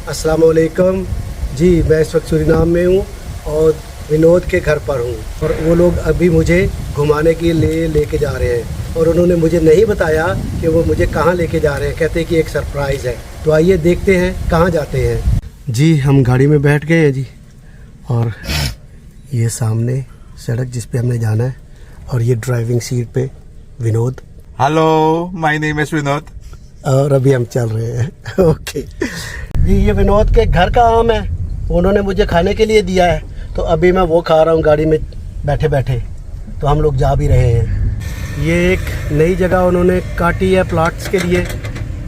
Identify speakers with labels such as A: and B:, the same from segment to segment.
A: अस्सलाम वालेकुम जी। मैं इस वक्त सूरीनाम में हूँ और विनोद के घर पर हूँ और वो लोग अभी मुझे घुमाने के लिए लेके जा रहे हैं और उन्होंने मुझे नहीं बताया कि वो मुझे कहाँ लेके जा रहे हैं। कहते हैं कि एक सरप्राइज़ है। तो आइए देखते हैं कहाँ जाते हैं। जी हम गाड़ी में बैठ गए हैं जी और ये सामने सड़क जिस पे हमने जाना है और ये ड्राइविंग सीट पे Vinod.
B: Hello, my name is Vinod
A: और अभी हम चल रहे हैं। ओके जी, ये विनोद के घर का आम है। उन्होंने मुझे खाने के लिए दिया है तो अभी मैं वो खा रहा हूँ गाड़ी में बैठे बैठे। तो हम लोग जा भी रहे हैं। ये एक नई जगह उन्होंने काटी है प्लाट्स के लिए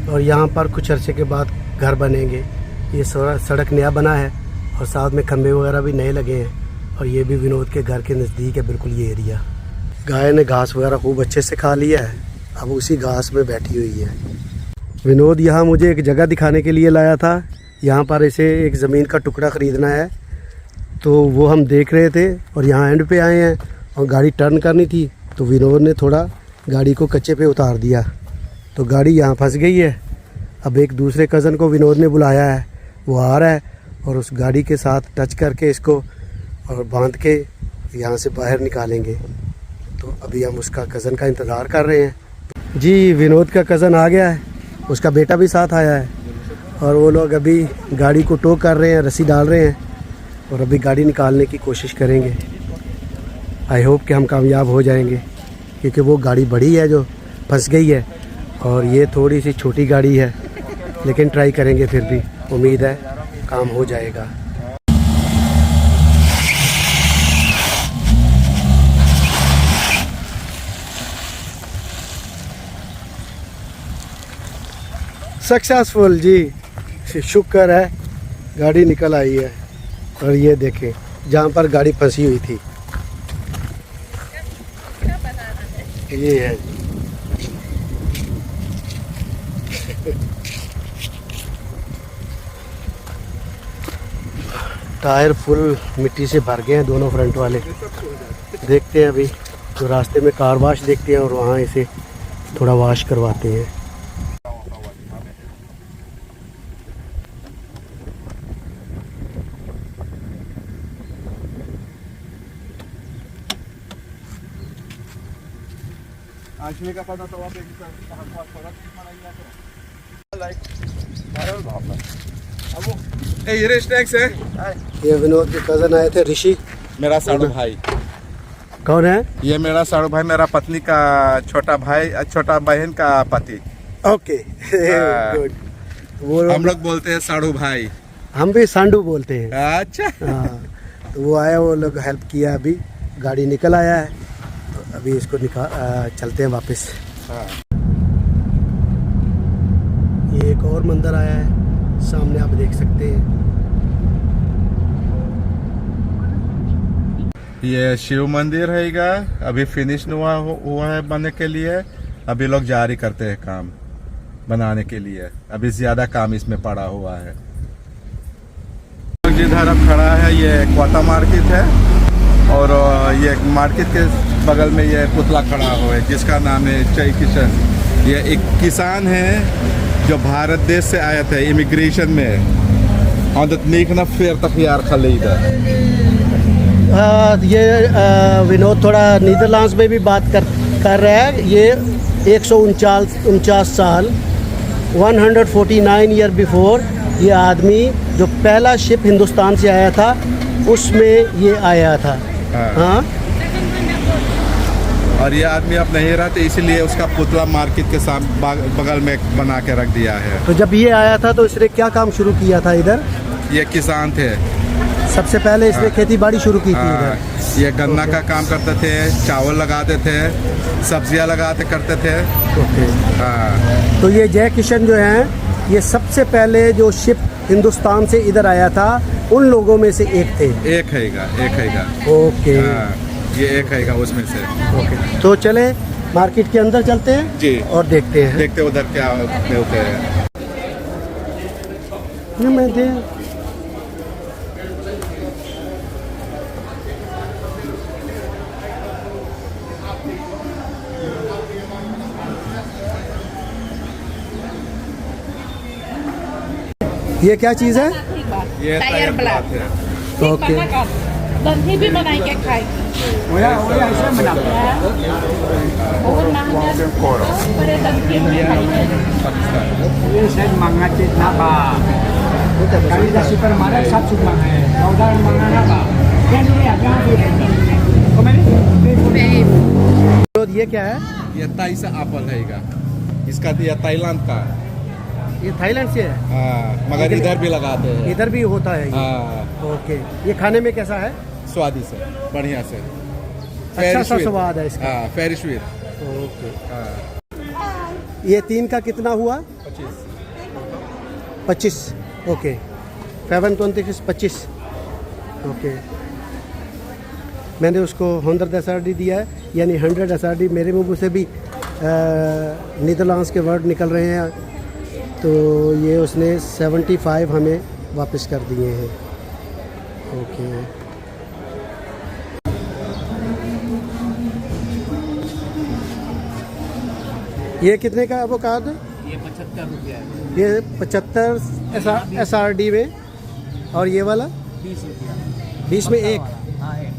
A: और यहाँ पर कुछ अरसे के बाद घर बनेंगे। ये सड़क नया बना है और साथ में खंभे वगैरह भी नए लगे हैं और ये भी विनोद के घर के नज़दीक है बिल्कुल ये एरिया। गाय ने घास वगैरह खूब अच्छे से खा लिया है, अब उसी घास में बैठी हुई है। विनोद यहाँ मुझे एक जगह दिखाने के लिए लाया था। यहाँ पर इसे एक ज़मीन का टुकड़ा ख़रीदना है तो वो हम देख रहे थे और यहाँ एंड पे आए हैं और गाड़ी टर्न करनी थी तो विनोद ने थोड़ा गाड़ी को कच्चे पे उतार दिया तो गाड़ी यहाँ फंस गई है। अब एक दूसरे कज़न को विनोद ने बुलाया है, वो आ रहा है और उस गाड़ी के साथ टच करके इसको और बांध के यहाँ से बाहर निकालेंगे। तो अभी हम उसका कज़न का इंतज़ार कर रहे हैं। जी विनोद का कज़न आ गया है, उसका बेटा भी साथ आया है और वो लोग अभी गाड़ी को टो कर रहे हैं, रस्सी डाल रहे हैं और अभी गाड़ी निकालने की कोशिश करेंगे। आई होप कि हम कामयाब हो जाएंगे क्योंकि वो गाड़ी बड़ी है जो फंस गई है और ये थोड़ी सी छोटी गाड़ी है, लेकिन ट्राई करेंगे। फिर भी उम्मीद है काम हो जाएगा। सक्सेसफुल जी, शुक्र है गाड़ी निकल आई है। और ये देखें जहाँ पर गाड़ी फंसी हुई थी ये है। टायर फुल मिट्टी से भर गए हैं दोनों फ्रंट वाले। देखते हैं अभी तो रास्ते में कार वाश देखते हैं और वहाँ इसे थोड़ा वाश करवाते हैं।
B: का पता तो है।
A: ये विनोद के कज़न आए थे ऋषि।
B: मेरा साड़ू भाई।
A: कौन है?
B: ये मेरा साड़ू भाई, मेरा पत्नी का छोटा भाई, छोटा बहन का पति।
A: Okay good. वो
B: हम लोग बोलते हैं साड़ू भाई।
A: हम भी सांडू बोलते हैं।
B: अच्छा
A: हाँ तो वो आया, वो लोग हेल्प किया। अभी गाड़ी निकल आया है तो अभी इसको चलते हैं वापस।
B: हाँ।
A: ये एक और मंदिर आया है सामने, आप देख सकते हैं।
B: ये शिव मंदिर है, अभी फिनिश हुआ है बनने के लिए। अभी लोग जारी करते हैं काम बनाने के लिए, अभी ज्यादा काम इसमें पड़ा हुआ है। जिधर अब खड़ा है ये क्वाटा मार्केट है और ये मार्केट के बगल में ये पुतला खड़ा हुआ है जिसका नाम है जय किशन। ये एक किसान है जो भारत देश से आया था इमिग्रेशन में और ना फिर तक यार खलीदा।
A: ये विनोद थोड़ा नीदरलैंड्स में भी बात कर रहा है। ये 149 साल 149 ईयर बिफोर ये आदमी जो पहला शिप हिंदुस्तान से आया था उसमें ये आया था। हाँ।
B: और ये आदमी अब नहीं रहा तो इसलिए उसका पुतला मार्केट के सामने बगल में बना के रख दिया है।
A: तो जब ये आया था तो इसने क्या काम शुरू किया था इधर?
B: ये किसान थे
A: सबसे पहले, इसने खेती बाड़ी शुरू की थी इधर।
B: ये गन्ना का काम करते थे, चावल लगाते थे, सब्जियां लगाते करते थे। हाँ।
A: तो ये जय किशन जो हैं ये सबसे पहले जो शिप हिंदुस्तान से इधर आया था उन लोगों में से एक थे। एक
B: हैगा।
A: ओके।
B: ये एक हैगा उसमें से।
A: ओके तो चले मार्केट के अंदर चलते हैं
B: जी
A: और देखते हैं
B: उधर क्या होते हैं।
A: ये क्या चीज़ है?
B: ये
C: टायर ब्लॉक
B: है।
A: ओके।
C: दंधी भी बनाई के खाएगी और बड़े दंधी भी खाएगी
D: Ini saya mangatit napa. Kali dah supermarket satu mangai. Kau dah mangan apa? Yang ni ada apa? Komen?
A: तो ये क्या है?
B: ये ताई से एप्पल है इका। इसका ये ताइलैंड का है।
A: ये थाईलैंड से है?
B: हाँ, मगर इधर भी लगाते हैं।
A: इधर भी होता है ये?
B: हाँ,
A: ओके। ये खाने में कैसा है?
B: स्वादिष्ट है, बढ़िया से।
A: अच्छा सा स्वाद है इसका।
B: हाँ, फेरी स्वीट।
A: ओके।
B: हाँ,
A: ये 3 का कितना हुआ? 25। ओके। 726 25। ओके। मैंने उसको 100 SRD दिया है, यानी 100 SRD। मेरे मुंह से भी नीदरलैंड्स के वर्ड निकल रहे हैं, तो ये उसने 75 हमें वापस कर दिए हैं। ओके। ये कितने का एवोकाडो?
D: ये 75 रुपया है।
A: ये 75 SRD में। और ये वाला
D: 20 रुपया।
A: 20 में एक।
D: हाँ है।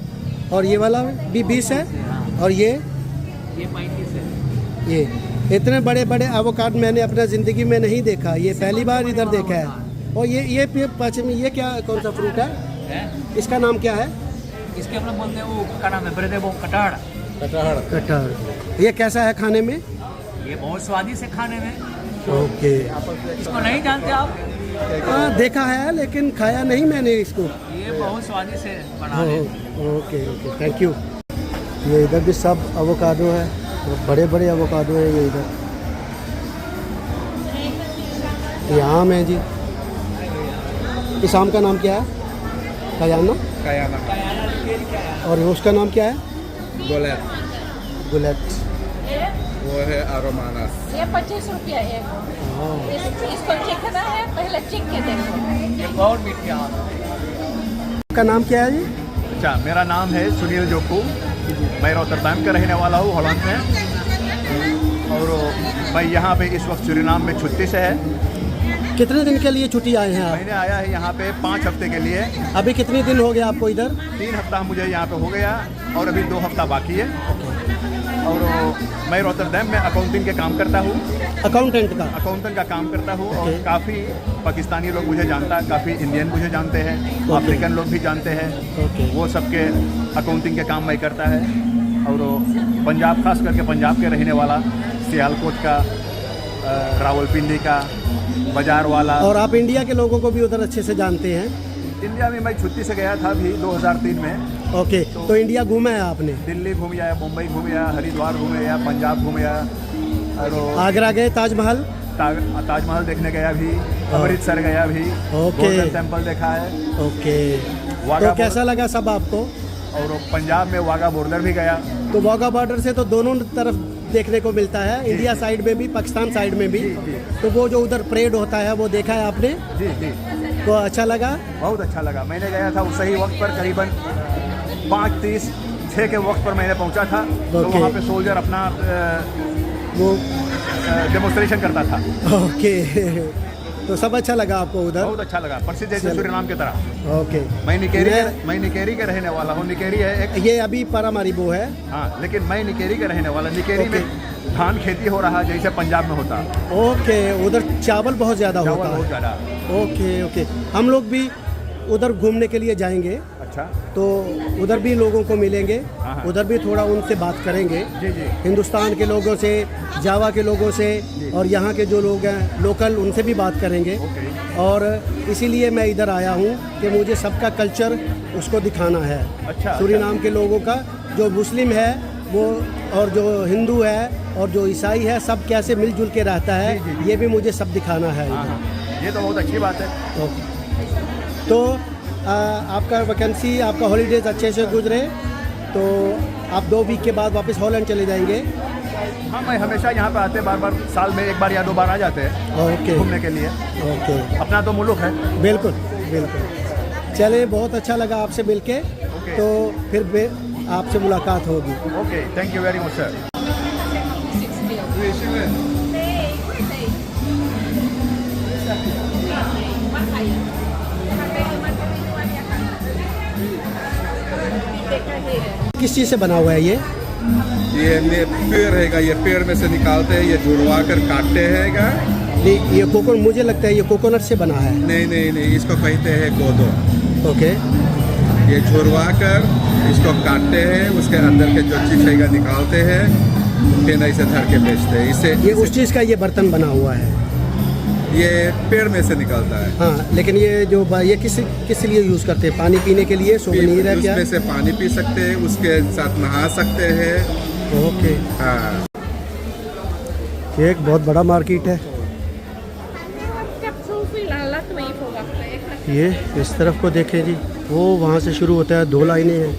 A: और ये वाला भी 20 है। और ये
D: 35 है।
A: ये इतने बड़े बड़े एवोकाडो मैंने अपना ज़िंदगी में नहीं देखा, ये पहली बार इधर देखा है। और ये पश्चिमी, ये क्या कौन सा फ्रूट है? इसका नाम क्या है?
D: इसके अपना बोलते हैं वो क्या नाम है? ब्रेड वो कटाड़।
A: कटहल। ये कैसा है खाने में?
D: ये बहुत स्वादिष्ट है खाने में।
A: ओके।
D: इसको नहीं जानते आप?
A: हाँ, देखा है लेकिन खाया नहीं मैंने इसको।
D: ये बहुत स्वादिष्ट है बनाने में।
A: Okay okay, thank you. ये इधर भी सब एवोकाडो है, बड़े बड़े एवोकाडो है ये इधर। ये आम है जी। इस आम का नाम क्या है? कयाना।
B: कयाना।
A: और उसका नाम क्या है?
B: गोलेट।
A: बुलेट।
B: वो है अरोमानस।
C: ये 25 रुपया एक। इसको चखना है, पहले चख के देखो।
D: ये बहुत मीठी आम है।
A: का नाम क्या है जी?
E: अच्छा, मेरा नाम है सुनील जोकू। मैं रोटरडैम का रहने वाला हूँ, हॉलैंड में। और मैं यहाँ पे इस वक्त सूरीनाम में छुट्टी से है।
A: कितने दिन के लिए छुट्टी आए हैं आप?
E: मैंने आया है यहाँ पे 5 हफ्ते के लिए।
A: अभी कितने दिन हो गए आपको इधर?
E: 3 हफ्ता मुझे यहाँ पे हो गया और अभी 2 हफ्ता बाकी है। और मैं रोटरडैम में अकाउंटिंग के काम करता हूँ।
A: अकाउंटेंट का?
E: अकाउंटेंट का काम करता हूँ। और
A: Okay.
E: काफ़ी पाकिस्तानी लोग मुझे जानता है, काफ़ी इंडियन मुझे जानते हैं, अफ्रीकन लोग भी जानते हैं।
A: Okay.
E: वो सबके अकाउंटिंग के काम मैं करता है। और पंजाब, खास करके पंजाब के रहने वाला, सियालकोट का, रावलपिंडी का, बाजार वाला।
A: और आप इंडिया के लोगों को भी उधर अच्छे से जानते हैं?
E: इंडिया में मैं छुट्टी से गया था अभी 2003 में।
A: ओके। तो इंडिया घूमा है आपने?
E: दिल्ली घूम आया, मुंबई घूम आया, हरिद्वार घूम आया, पंजाब घूम आया। और
A: आगरा गए? ताजमहल?
E: ताजमहल देखने गया भी, अमृतसर गया भी,
A: ओके।
E: गोल्डन टेम्पल देखा है।
A: ओके।
E: वाघा
A: तो कैसा लगा सब आपको?
E: और पंजाब में वाघा बॉर्डर भी गया।
A: तो वाघा बॉर्डर से तो दोनों तरफ देखने को मिलता है, इंडिया साइड में भी, पाकिस्तान साइड में भी।
E: जी।
A: तो वो जो उधर परेड होता है वो देखा है आपने?
E: जी जी,
A: तो अच्छा लगा?
E: बहुत अच्छा लगा। मैंने गया था उस सही वक्त पर, करीबन 5:30-6 के वक्त पर मैंने पहुंचा था। तो
A: ओके।
E: वहाँ पे सोल्जर अपना
A: वो
E: डेमोन्स्ट्रेशन करता था।
A: ओके। तो सब अच्छा लगा आपको उधर?
E: बहुत अच्छा लगा, प्रसिद्ध जैसे
A: चलो।
E: सूरीनाम की तरह।
A: ओके।
E: मैं निकेरी के रहने वाला हूँ। निकेरी है एक।
A: ये अभी पारामारिबो है?
E: हाँ, लेकिन मैं निकेरी के रहने वाला। निकेरी में धान खेती हो रहा है जैसे पंजाब में होता।
A: ओके। उधर चावल बहुत ज़्यादा
E: चावल
A: होता
E: बहुत
A: है?
E: ज़्यादा।
A: Okay okay. हम लोग भी उधर घूमने के लिए जाएंगे,
E: अच्छा।
A: तो उधर भी लोगों को मिलेंगे,
E: हाँ।
A: उधर भी थोड़ा उनसे बात करेंगे।
E: जी जी।
A: हिंदुस्तान के लोगों से, जावा के लोगों से, और यहाँ के जो लोग हैं लोकल, उनसे भी बात करेंगे।
E: ओके।
A: और इसीलिए मैं इधर आया हूँ कि मुझे सबका कल्चर उसको दिखाना है।
E: अच्छा।
A: सूरीनाम के लोगों का, जो मुस्लिम है वो, और जो हिंदू है, और जो ईसाई है, सब कैसे मिलजुल के रहता है,
E: जी, जी, जी।
A: ये भी मुझे सब दिखाना है
E: हाँ
A: इधर।
E: हाँ, ये तो बहुत अच्छी बात है।
A: ओके। तो आपका वैकेंसी, आपका हॉलीडेज अच्छे से गुजरे, तो आप 2 वीक के बाद वापस हॉलैंड चले जाएंगे?
E: हाँ, मैं हमेशा यहाँ पे आते, बार साल में 1 बार या 2 बार आ जाते हैं
A: ओके
E: घूमने के लिए।
A: ओके।
E: अपना तो मुल्क है।
A: बिल्कुल बिल्कुल। चले, बहुत अच्छा लगा आपसे मिलके।
E: ओके।
A: तो फिर आपसे मुलाकात होगी।
E: Okay, thank you very much sir.
C: Hey,
A: किस चीज़ से बना हुआ है ये?
B: पेड़ हैगा, ये पेड़ में से निकालते हैं, ये जुड़वा कर काटते हैगा।
A: नहीं, ये कोकोनट, मुझे लगता है ये कोकोनट से बना है।
B: नहीं नहीं नहीं, इसको कहते हैं गोदो।
A: ओके।
B: ये झुरवा कर इसको काटते हैं, उसके अंदर के जो चीज हैगा निकालते हैं, फिर ऐसे धर के बेचते हैं। इससे
A: ये उस चीज़ का ये बर्तन बना हुआ है?
B: ये पेड़ में से निकलता है।
A: हाँ, लेकिन ये जो ये किस लिए यूज़ करते हैं? पानी पीने के लिए, सोवनीर है क्या?
B: उसमें से पानी पी सकते हैं, उसके साथ नहा सकते हैं।
A: ओके।
B: हाँ,
A: ये एक बहुत बड़ा मार्केट है। ये इस तरफ को देखें जी, वो वहाँ से शुरू होता है, 2 लाइनें हैं।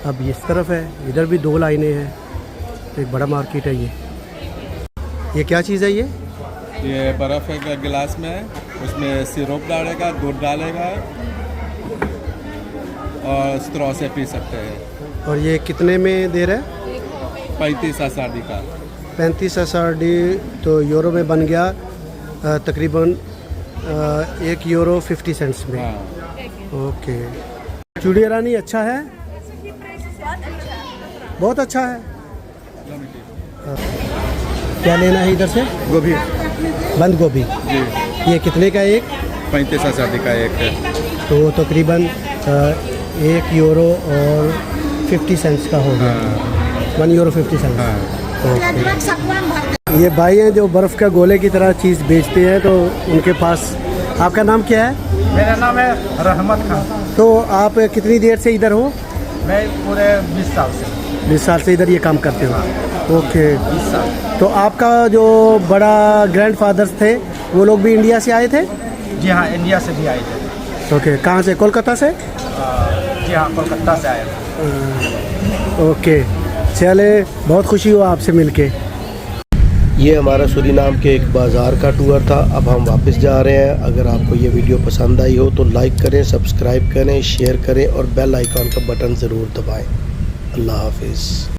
A: अब इस तरफ है, इधर भी 2 लाइनें हैं। एक बड़ा मार्केट है ये। ये क्या चीज़ है ये?
B: ये बर्फ़ है गिलास में, उसमें सिरप डालेगा, दूध डालेगा और स्ट्रॉ से पी सकते हैं।
A: और ये कितने में दे रहा है?
B: 35 आसादी का।
A: 35 आसादी तो यूरो में बन गया तकरीबन €1.50 में।
B: हाँ।
A: ओके। चूड़िया रानी अच्छा है? बहुत अच्छा है। क्या लेना है इधर से?
B: गोभी
A: बंद गोभी।
B: जी,
A: ये कितने का एक?
B: 35 आसादी का एक है।
A: तो तकरीबन €1.50 का हो गया। €1.50।
B: हाँ।
A: ये भाई हैं जो बर्फ़ का गोले की तरह चीज़ बेचते हैं, तो उनके पास। आपका नाम क्या है?
D: मेरा नाम है रहमत खान।
A: तो आप कितनी देर से इधर हो?
D: मैं पूरे 20 साल से।
A: 20 साल से इधर ये काम करते हो? ओके।
D: 20 साल।
A: तो आपका जो बड़ा ग्रैंडफादर्स थे, वो लोग भी इंडिया से आए थे?
D: जी हाँ, इंडिया से भी आए थे।
A: ओके। कहाँ से? कोलकाता से?
D: जी हाँ, कोलकाता से आए थे।
A: ओके, चले, बहुत खुशी हुआ आपसे मिलके। ये हमारा सूरीनाम के एक बाज़ार का टूर था। अब हम वापस जा रहे हैं। अगर आपको ये वीडियो पसंद आई हो तो लाइक करें, सब्सक्राइब करें, शेयर करें और बेल आइकॉन का बटन ज़रूर दबाएं। अल्लाह हाफिज़।